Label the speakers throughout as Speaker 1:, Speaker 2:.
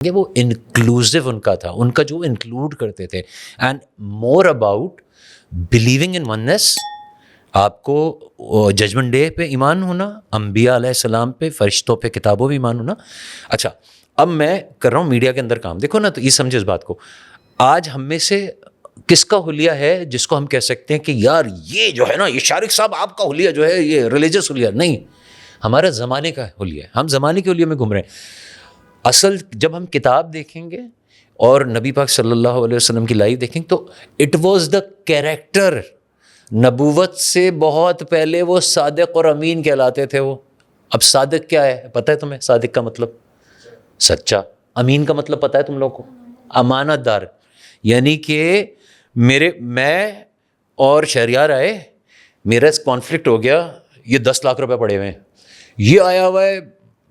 Speaker 1: کہ وہ انکلوزیو ان کا تھا, ان کا جو انکلوڈ کرتے تھے, and more about believing in oneness. آپ کو ججمنٹ ڈے پہ ایمان ہونا, انبیاء علیہ السلام پہ, فرشتوں پہ, کتابوں پہ ایمان ہونا. اچھا اب میں کر رہا ہوں میڈیا کے اندر کام, دیکھو نا, تو یہ سمجھے اس بات کو, آج ہم میں سے کس کا حلیہ ہے جس کو ہم کہہ سکتے ہیں کہ یار یہ جو ہے نا, یہ شارق صاحب آپ کا حلیہ جو ہے یہ ریلیجس حلیہ نہیں, ہمارا زمانے کا حلیہ ہے, ہم زمانے کے حلیہ میں گھوم رہے ہیں. اصل جب ہم کتاب دیکھیں گے اور نبی پاک صلی اللہ علیہ وسلم کی لائف دیکھیں گے تو اٹ واز دا کیریکٹر. نبوت سے بہت پہلے وہ صادق اور امین کہلاتے تھے وہ. اب صادق کیا ہے پتہ ہے تمہیں؟ صادق کا مطلب سچا, امین کا مطلب پتہ ہے تم لوگوں کو؟ امانت دار. یعنی کہ میں اور شہریار آئے, میرا کانفلکٹ ہو گیا, یہ 10 لاکھ روپے پڑے ہوئے ہیں, یہ آیا ہوا ہے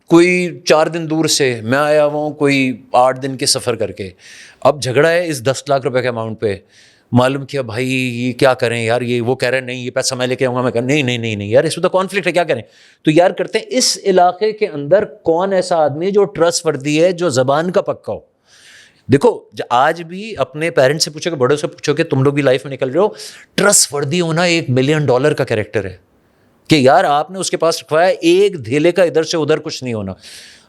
Speaker 1: کوئی 4 دن دور سے, میں آیا ہوا ہوں کوئی 8 دن کے سفر کر کے. اب جھگڑا ہے اس 10 لاکھ روپے کے اماؤنٹ پہ. معلوم کیا بھائی یہ کیا کریں یار, یہ وہ کہہ رہے ہیں نہیں یہ پیسہ میں لے کے آؤں گا, میں کہا نہیں یار اس میں تو کانفلکٹ ہے, کیا کریں؟ تو یار کرتے ہیں اس علاقے کے اندر کون ایسا آدمی ہے جو ٹرسٹ وردی ہے, جو زبان کا پکا ہو. دیکھو آج بھی اپنے پیرنٹس سے پوچھو کہ بڑوں سے پوچھو کہ تم لوگ بھی لائف میں نکل رہے ہو, ٹرسٹ وردی ہونا $1 ملین کا کیریکٹر ہے کہ یار آپ نے اس کے پاس رکھوایا, ایک دھیلے کا ادھر سے ادھر کچھ نہیں ہونا,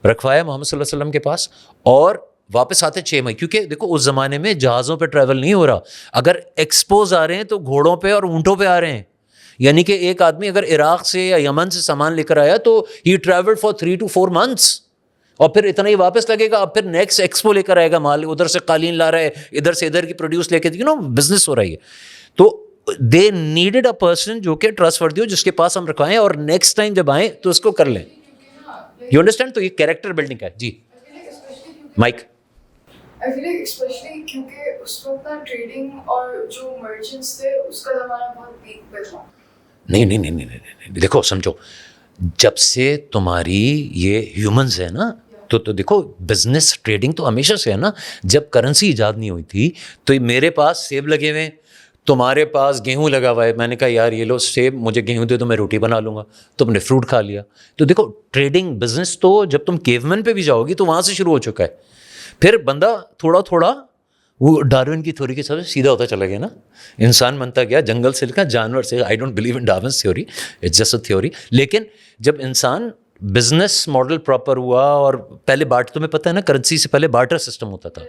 Speaker 1: رکھوایا محمد صلی اللہ علیہ وسلم کے پاس, اور واپس آتے 6 مہینے. کیونکہ دیکھو اس زمانے میں جہازوں پہ ٹریول نہیں ہو رہا, اگر ایکسپوز آ رہے ہیں تو گھوڑوں پہ اور اونٹوں پہ آ رہے ہیں. یعنی کہ ایک آدمی اگر عراق سے یا یمن سے سامان لے کر آیا تو ہی ٹریولڈ فار 3 to 4 months, اور پھر اتنا ہی واپس لگے گا. اب پھر نیکسٹ ایکسپو لے کر آئے گا مال, ادھر سے قالین لا رہا ہے, ادھر سے ادھر کی پروڈیوس لے کے, بزنس ہو رہی ہے. تو دے نیڈیڈ اے پرسن جو کہ ٹرسٹ وردی ہو, جس کے پاس ہم رکھوائیں اور نیکسٹ ٹائم جب آئیں تو اس کو کر لیں. You understand? تو یہ کیریکٹر بلڈنگ کا ہے. جی mic.
Speaker 2: I feel like especially کیونکہ اس وقت نا ٹریڈنگ اور جو مرچنٹس تھے اس کا زمانہ بہت پیک پہ تھا.
Speaker 1: نہیں, دیکھو سمجھو, جب سے تمہاری یہ ہیومنز ہے نا, تو دیکھو بزنس ٹریڈنگ تو ہمیشہ سے ہے نا. جب کرنسی ایجاد نہیں ہوئی تھی تو میرے پاس سیب لگے ہوئے ہیں, تمہارے پاس گیہوں لگا ہوا ہے, میں نے کہا یار یہ لو سیب, مجھے گیہوں دے تو میں روٹی بنا لوں گا, تم نے فروٹ کھا لیا. تو دیکھو ٹریڈنگ بزنس تو جب تم کیومن پہ بھی جاؤ گی تو وہاں سے شروع ہو چکا ہے. پھر بندہ تھوڑا تھوڑا وہ ڈارون کی تھیوری کے ساتھ سیدھا ہوتا چلا گیا نا, انسان بنتا گیا, جنگل سے لکھا جانور سے. I don't believe in Darwin's theory, it's just a theory. لیکن جب انسان بزنس ماڈل پراپر ہوا, اور پہلے تمہیں پتہ ہے نا کرنسی سے پہلے بارٹر سسٹم ہوتا تھا,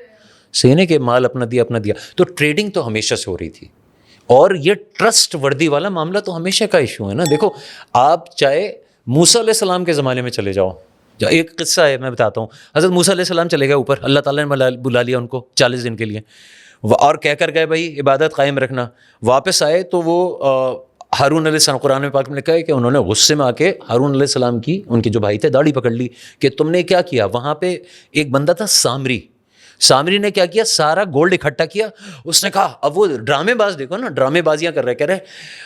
Speaker 1: صحیح نہیں کہ مال اپنا دیا. تو ٹریڈنگ تو ہمیشہ سے ہو رہی تھی, اور یہ ٹرسٹ وردی والا معاملہ تو ہمیشہ کا ایشو ہے نا. دیکھو آپ چاہے موسیٰ علیہ السلام کے زمانے میں چلے جاؤ, ایک قصہ ہے میں بتاتا ہوں. حضرت موسیٰ علیہ السلام چلے گئے اوپر, اللہ تعالیٰ نے بلا لیا ان کو 40 دن کے لیے, اور کہہ کر گئے بھائی عبادت قائم رکھنا. واپس آئے تو وہ ہارون علیہ السلام, قرآن پاک میں لکھا ہے کہ انہوں نے غصے میں آ کے ہارون علیہ السلام کی, ان کے جو بھائی تھے, داڑھی پکڑ لی کہ تم نے کیا کیا. وہاں پہ ایک بندہ تھا سامری نے کیا کیا, سارا گولڈ اکٹھا کیا. اس نے کہا, اب وہ ڈرامے باز دیکھو نا, ڈرامے بازیاں کر رہے, کہہ رہے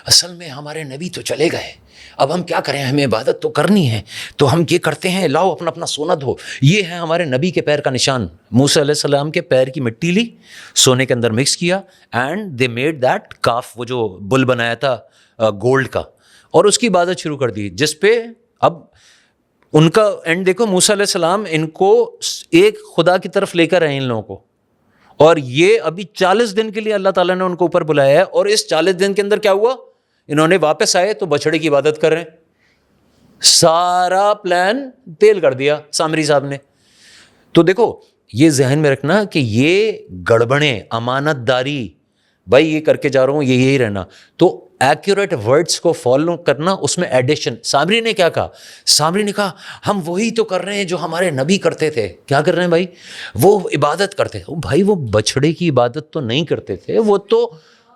Speaker 1: اصل میں ہمارے نبی تو چلے گئے, اب ہم کیا کریں, ہمیں عبادت تو کرنی ہے, تو ہم یہ کرتے ہیں, لاؤ اپنا سونا دھو, یہ ہے ہمارے نبی کے پیر کا نشان. موسیٰ علیہ السلام کے پیر کی مٹی لی, سونے کے اندر مکس کیا, اینڈ دے میڈ دیٹ کاف, وہ جو بل بنایا تھا گولڈ کا, اور اس کی عبادت شروع کر دی. جس پہ اب ان کا اینڈ دیکھو, موسیٰ علیہ السلام ان کو ایک خدا کی طرف لے کر آئے ان لوگوں کو, اور یہ ابھی 40 دن کے لیے اللہ تعالیٰ نے ان کو اوپر بلایا ہے. اور اس 40 دن کے اندر کیا ہوا, انہوں نے واپس آئے تو بچڑے کی عبادت کر رہے ہیں. سارا پلان تیل کر دیا سامری صاحب نے. تو دیکھو یہ ذہن میں رکھنا کہ یہ گڑبڑیں, امانت داری, بھائی یہ کر کے جا رہا ہوں, یہی رہنا. تو ایکوریٹ ورڈس کو فالو کرنا, اس میں ایڈیشن. سامری نے کیا کہا, سامری نے کہا ہم وہی تو کر رہے ہیں جو ہمارے نبی کرتے تھے. کیا کر رہے ہیں بھائی, وہ عبادت کرتے تھے. بھائی وہ بچڑے کی عبادت تو نہیں کرتے تھے, وہ تو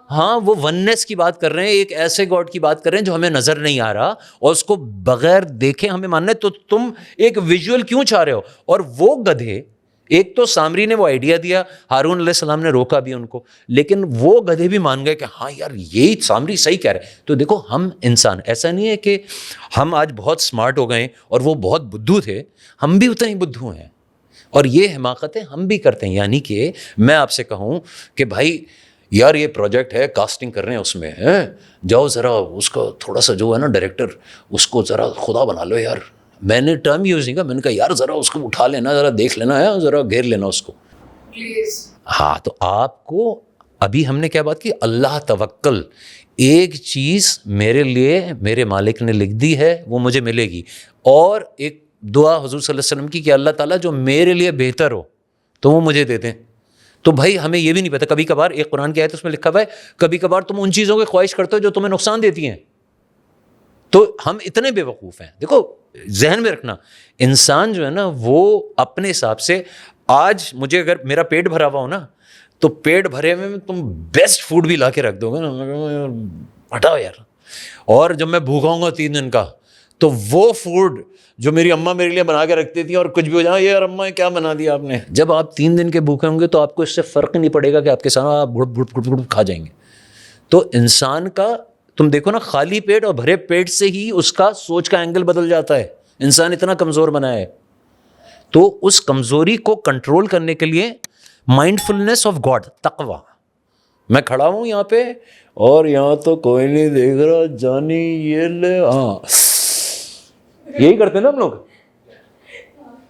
Speaker 1: ہاں وہ وننس کی بات کر رہے ہیں, ایک ایسے گاڈ کی بات کر رہے ہیں جو ہمیں نظر نہیں آ رہا, اور اس کو بغیر دیکھے ہمیں ماننا ہے. تو تم ایک ویژول کیوں چاہ رہے ہو؟ اور وہ گدھے, ایک تو سامری نے وہ آئیڈیا دیا, ہارون علیہ السلام نے روکا بھی ان کو, لیکن وہ گدھے بھی مان گئے کہ ہاں یار یہی سامری صحیح کہہ رہے. تو دیکھو ہم انسان, ایسا نہیں ہے کہ ہم آج بہت سمارٹ ہو گئے اور وہ بہت بدھو تھے, ہم بھی اتنے ہی بدھو ہیں, اور یہ حماقتیں ہم بھی کرتے ہیں. یعنی کہ میں آپ سے کہوں کہ بھائی یار یہ پروجیکٹ ہے, کاسٹنگ کر رہے ہیں, اس میں جاؤ ذرا اس کا تھوڑا سا جو ہے نا ڈائریکٹر, اس کو ذرا خدا بنا لو یار, میں نے ٹرم یوز نہیں کیا, میں نے کہا یار ذرا اس کو اٹھا لینا, ذرا دیکھ لینا ہے, ذرا گھیر لینا اس کو.
Speaker 2: پلیز.
Speaker 1: ہاں تو آپ کو ابھی ہم نے کیا بات کی, اللہ توکل. ایک چیز میرے لیے میرے مالک نے لکھ دی ہے, وہ مجھے ملے گی, اور ایک دعا حضور صلی اللہ علیہ وسلم کی کہ اللہ تعالیٰ جو میرے لیے بہتر ہو تو وہ مجھے دے دیں. تو بھائی ہمیں یہ بھی نہیں پتا, کبھی کبھار ایک قرآن کی آیت اس میں لکھا ہوا ہے کبھی کبھار تم ان چیزوں کی خواہش کرتے ہو جو تمہیں نقصان دیتی ہیں. تو ہم اتنے بے وقوف ہیں. دیکھو ذہن میں رکھنا, انسان جو ہے نا وہ اپنے حساب سے, آج مجھے اگر میرا پیٹ بھرا ہوا ہو نا تو پیٹ بھرے میں تم بیسٹ فوڈ بھی لا کے رکھ دو گے نا, ہٹاؤ یار. اور جب میں بھوکا ہوں گا 3 دن کا تو وہ فوڈ جو میری اماں میرے لیے بنا کے رکھتی تھی اور کچھ بھی ہو جائے یار اماں کیا بنا دیا آپ نے, جب آپ 3 دن کے بھوکے ہوں گے تو آپ کو اس سے فرق نہیں پڑے گا کہ آپ کے سامنے آپ گھٹ گھٹ گھٹ کھا جائیں گے. تو انسان کا تم دیکھو نا, خالی پیٹ اور بھرے پیٹ سے ہی اس کا سوچ کا اینگل بدل جاتا ہے. انسان اتنا کمزور بنا ہے. تو اس کمزوری کو کنٹرول کرنے کے لیے مائنڈ فلنس آف گاڈ, تقوی. میں کھڑا ہوں یہاں پہ اور یہاں تو کوئی نہیں دیکھ رہا, جانی یہ لے, ہاں یہی کرتے ہیں نا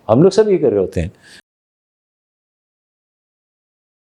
Speaker 1: ہم لوگ سب یہ کر رہے ہوتے ہیں.